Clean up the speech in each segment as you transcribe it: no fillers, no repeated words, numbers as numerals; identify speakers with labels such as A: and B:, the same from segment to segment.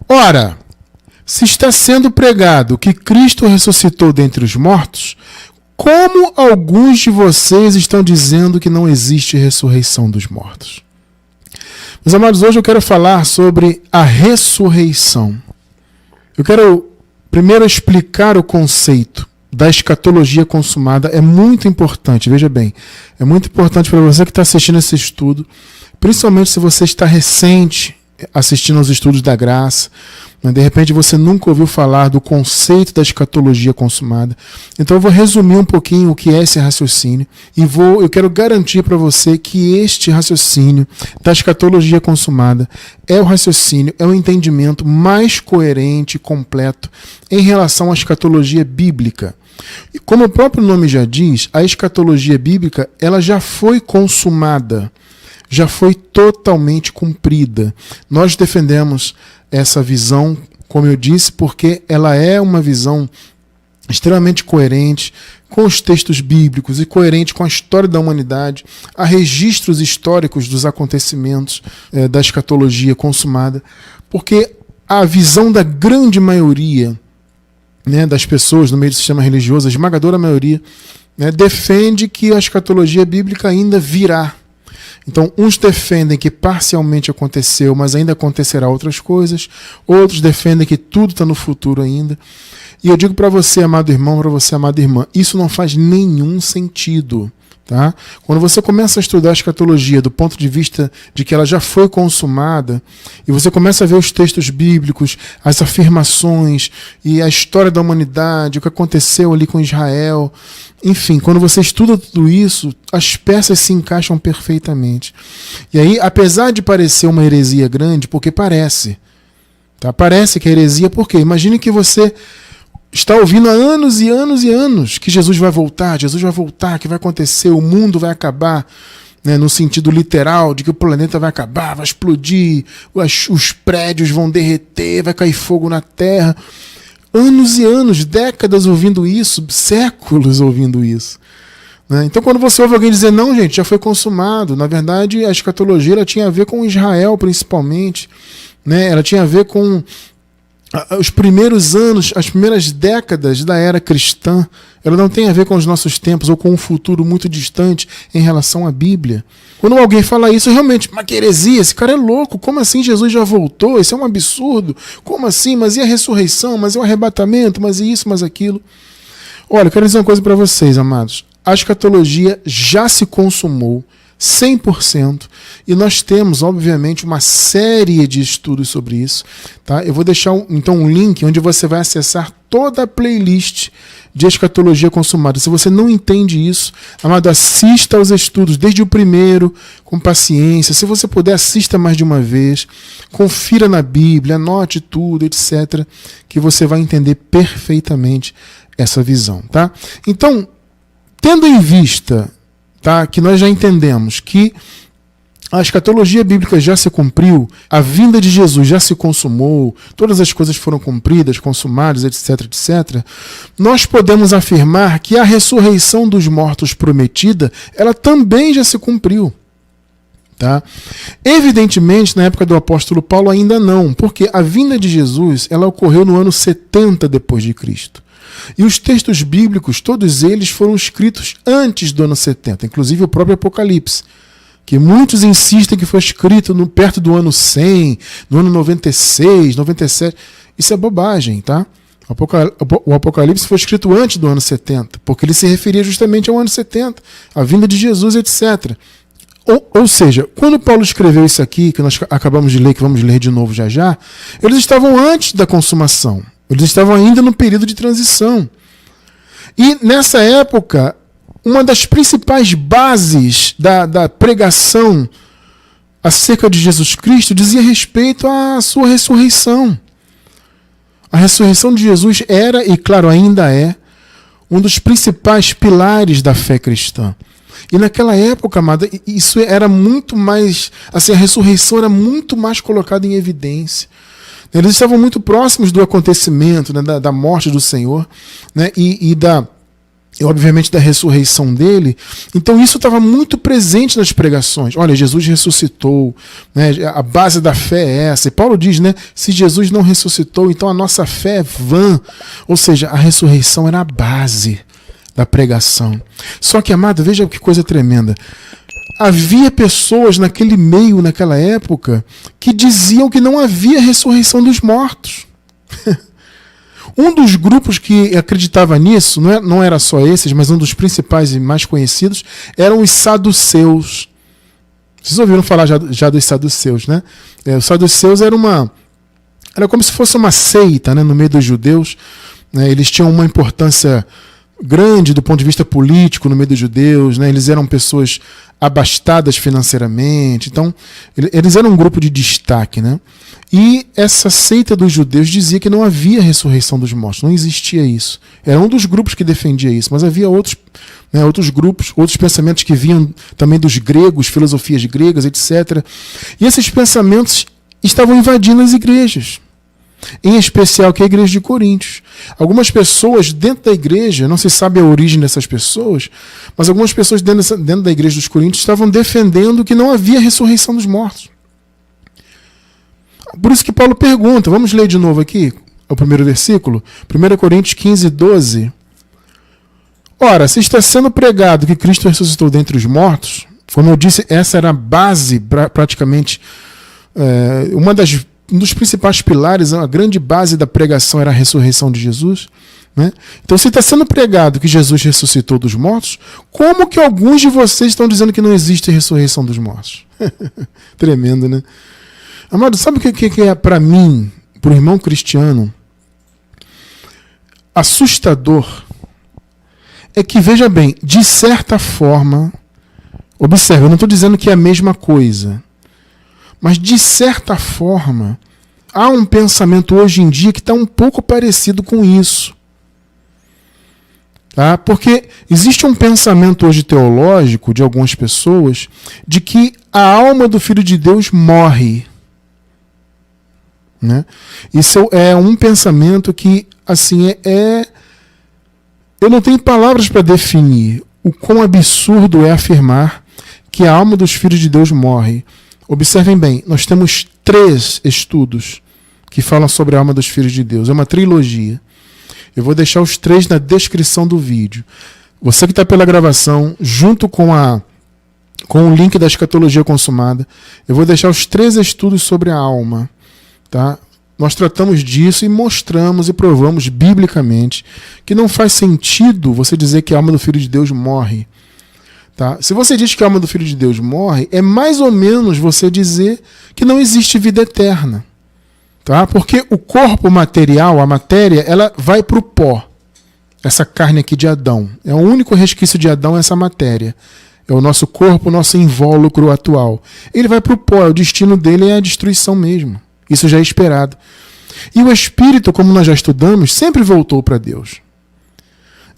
A: Ora, se está sendo pregado que Cristo ressuscitou dentre os mortos, como alguns de vocês estão dizendo que não existe ressurreição dos mortos? Meus amados, hoje eu quero falar sobre a ressurreição. Eu quero primeiro explicar o conceito da escatologia consumada. É muito importante, veja bem, é muito importante para você que está assistindo esse estudo, principalmente se você está recente assistindo aos estudos da graça, mas de repente você nunca ouviu falar do conceito da escatologia consumada. Então eu vou resumir um pouquinho o que é esse raciocínio e eu quero garantir para você que este raciocínio da escatologia consumada é o raciocínio, é o entendimento mais coerente e completo em relação à escatologia bíblica. E como o próprio nome já diz, a escatologia bíblica ela já foi consumada, já foi totalmente cumprida. Nós defendemos essa visão, como eu disse, porque ela é uma visão extremamente coerente com os textos bíblicos e coerente com a história da humanidade. Há registros históricos dos acontecimentos da escatologia consumada, porque a visão da grande maioria, né, das pessoas no meio do sistema religioso, a esmagadora maioria, né, defende que a escatologia bíblica ainda virá. Então, uns defendem que parcialmente aconteceu, mas ainda acontecerá outras coisas. Outros defendem que tudo está no futuro ainda. E eu digo para você, amado irmão, para você, amada irmã, isso não faz nenhum sentido. Tá? Quando você começa a estudar a escatologia do ponto de vista de que ela já foi consumada, e você começa a ver os textos bíblicos, as afirmações e a história da humanidade, o que aconteceu ali com Israel, enfim, quando você estuda tudo isso, as peças se encaixam perfeitamente. E aí, apesar de parecer uma heresia grande, porque parece, tá? Parece que é heresia, por quê? Imagine que você está ouvindo há anos e anos e anos que Jesus vai voltar, que vai acontecer, o mundo vai acabar, né, no sentido literal, de que o planeta vai acabar, vai explodir, os prédios vão derreter, vai cair fogo na terra. Anos e anos, décadas ouvindo isso, séculos ouvindo isso. Né? Então quando você ouve alguém dizer, não gente, já foi consumado, na verdade a escatologia ela tinha a ver com Israel principalmente, né? Ela tinha a ver com os primeiros anos, as primeiras décadas da era cristã. Ela não tem a ver com os nossos tempos ou com um futuro muito distante em relação à Bíblia. Quando alguém fala isso, realmente, mas que heresia, esse cara é louco, como assim Jesus já voltou? Isso é um absurdo, como assim? Mas e a ressurreição? Mas e o arrebatamento? Mas e isso, mas aquilo? Olha, eu quero dizer uma coisa para vocês, amados. A escatologia já se consumou 100%, e nós temos, obviamente, uma série de estudos sobre isso. Tá? Eu vou deixar então um link onde você vai acessar toda a playlist de escatologia consumada. Se você não entende isso, amado, assista aos estudos, desde o primeiro, com paciência. Se você puder, assista mais de uma vez, confira na Bíblia, anote tudo, etc., que você vai entender perfeitamente essa visão. Tá? Então, tendo em vista, tá, que nós já entendemos que a escatologia bíblica já se cumpriu, a vinda de Jesus já se consumou, todas as coisas foram cumpridas, consumadas, etc., etc., nós podemos afirmar que a ressurreição dos mortos prometida, ela também já se cumpriu. Tá? Evidentemente, na época do apóstolo Paulo ainda não, porque a vinda de Jesus ela ocorreu no ano 70 depois de Cristo. E os textos bíblicos, todos eles foram escritos antes do ano 70, inclusive o próprio Apocalipse, que muitos insistem que foi escrito perto do ano 100, no ano 96, 97. Isso é bobagem, tá? O Apocalipse foi escrito antes do ano 70, porque ele se referia justamente ao ano 70, a vinda de Jesus, etc. Ou seja, quando Paulo escreveu isso aqui, que nós acabamos de ler, que vamos ler de novo já já, eles estavam antes da consumação. Eles estavam ainda no período de transição. E nessa época, uma das principais bases da pregação acerca de Jesus Cristo dizia respeito à sua ressurreição. A ressurreição de Jesus era, e claro, ainda é, um dos principais pilares da fé cristã. E naquela época, amada, isso era muito mais, assim, a ressurreição era muito mais colocada em evidência. Eles estavam muito próximos do acontecimento, né, da morte do Senhor, né, e obviamente da ressurreição dele. Então isso estava muito presente nas pregações. Olha, Jesus ressuscitou, né? A base da fé é essa. E Paulo diz, né? Se Jesus não ressuscitou, então a nossa fé é vã. Ou seja, a ressurreição era a base da pregação. Só que, amado, veja que coisa tremenda. Havia pessoas naquele meio, naquela época, que diziam que não havia ressurreição dos mortos. Um dos grupos que acreditava nisso, não era só esses, mas um dos principais e mais conhecidos, eram os saduceus. Vocês ouviram falar já dos saduceus, né? Os saduceus era como se fosse uma seita, né, no meio dos judeus. Né? Eles tinham uma importância grande do ponto de vista político no meio dos judeus, né? Eles eram pessoas abastadas financeiramente, então eles eram um grupo de destaque, né? E essa seita dos judeus dizia que não havia ressurreição dos mortos, não existia isso. Era um dos grupos que defendia isso, mas havia outros, né, outros grupos, outros pensamentos que vinham também dos gregos, filosofias gregas, etc. E esses pensamentos estavam invadindo as igrejas. Em especial que é a igreja de Coríntios. Algumas pessoas dentro da igreja, não se sabe a origem dessas pessoas, mas algumas pessoas dentro da igreja dos Coríntios estavam defendendo que não havia ressurreição dos mortos. Por isso que Paulo pergunta, vamos ler de novo aqui, o primeiro versículo, 1 Coríntios 15, 12. Ora, se está sendo pregado que Cristo ressuscitou dentre os mortos, como eu disse, essa era a base, praticamente, um dos principais pilares, a grande base da pregação era a ressurreição de Jesus. Né? Então, se está sendo pregado que Jesus ressuscitou dos mortos, como que alguns de vocês estão dizendo que não existe ressurreição dos mortos? Tremendo, né? Amado, sabe o que é para mim, para o irmão cristiano, assustador? É que, veja bem, de certa forma, observe, eu não estou dizendo que é a mesma coisa, mas, de certa forma, há um pensamento hoje em dia que está um pouco parecido com isso. Tá? Porque existe um pensamento hoje teológico de algumas pessoas de que a alma do Filho de Deus morre. Né? Isso é um pensamento que, assim, eu não tenho palavras para definir o quão absurdo é afirmar que a alma dos filhos de Deus morre. Observem bem, nós temos 3 estudos que falam sobre a alma dos filhos de Deus. É uma trilogia. Eu vou deixar os 3 na descrição do vídeo. Você que está pela gravação, junto com o link da escatologia consumada, eu vou deixar os 3 estudos sobre a alma. Tá? Nós tratamos disso e mostramos e provamos biblicamente que não faz sentido você dizer que a alma do Filho de Deus morre. Tá? Se você diz que a alma do Filho de Deus morre, é mais ou menos você dizer que não existe vida eterna. Tá? Porque o corpo material, a matéria, ela vai para o pó. Essa carne aqui de Adão. É o único resquício de Adão, essa matéria. É o nosso corpo, o nosso invólucro atual. Ele vai para o pó, o destino dele é a destruição mesmo. Isso já é esperado. E o espírito, como nós já estudamos, sempre voltou para Deus.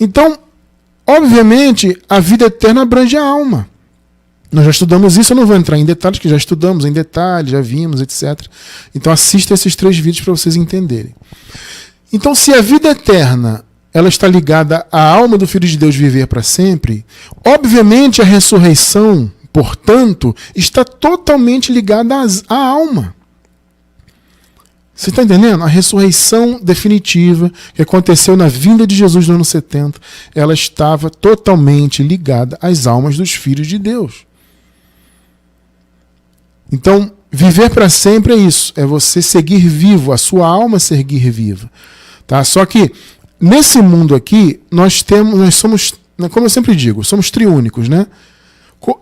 A: Então, obviamente, a vida eterna abrange a alma. Nós já estudamos isso, eu não vou entrar em detalhes, que já estudamos em detalhes, já vimos, etc. Então assista esses 3 vídeos para vocês entenderem. Então, se a vida eterna ela está ligada à alma do Filho de Deus viver para sempre, obviamente a ressurreição, portanto, está totalmente ligada à alma. Você está entendendo? A ressurreição definitiva que aconteceu na vinda de Jesus no ano 70, ela estava totalmente ligada às almas dos filhos de Deus. Então, viver para sempre é isso, é você seguir vivo, a sua alma seguir viva. Tá? Só que, nesse mundo aqui, nós somos, como eu sempre digo, somos triúnicos, né?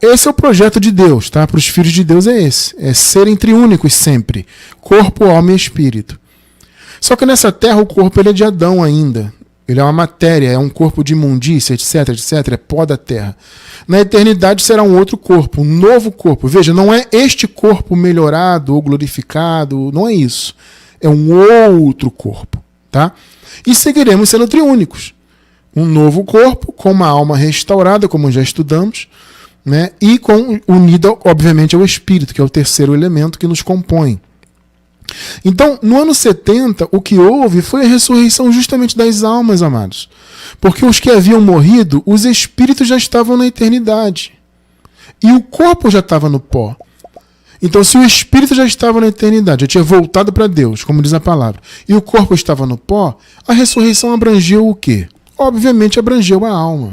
A: Esse é o projeto de Deus, tá? Para os filhos de Deus é esse. É serem triúnicos sempre. Corpo, alma e espírito. Só que nessa terra o corpo ele é de Adão ainda. Ele é uma matéria, é um corpo de imundícia, etc, etc. É pó da terra. Na eternidade será um outro corpo, um novo corpo. Veja, não é este corpo melhorado ou glorificado, não é isso. É um outro corpo, tá? E seguiremos sendo triúnicos. Um novo corpo com uma alma restaurada, como já estudamos, né? E unida, obviamente, ao Espírito, que é o terceiro elemento que nos compõe. Então, no ano 70, o que houve foi a ressurreição justamente das almas, amados. Porque os que haviam morrido, os espíritos já estavam na eternidade. e o corpo já estava no pó. Então, se o espírito já estava na eternidade, já tinha voltado para Deus, como diz a palavra, e o corpo estava no pó, a ressurreição abrangeu o quê? Obviamente abrangeu a alma.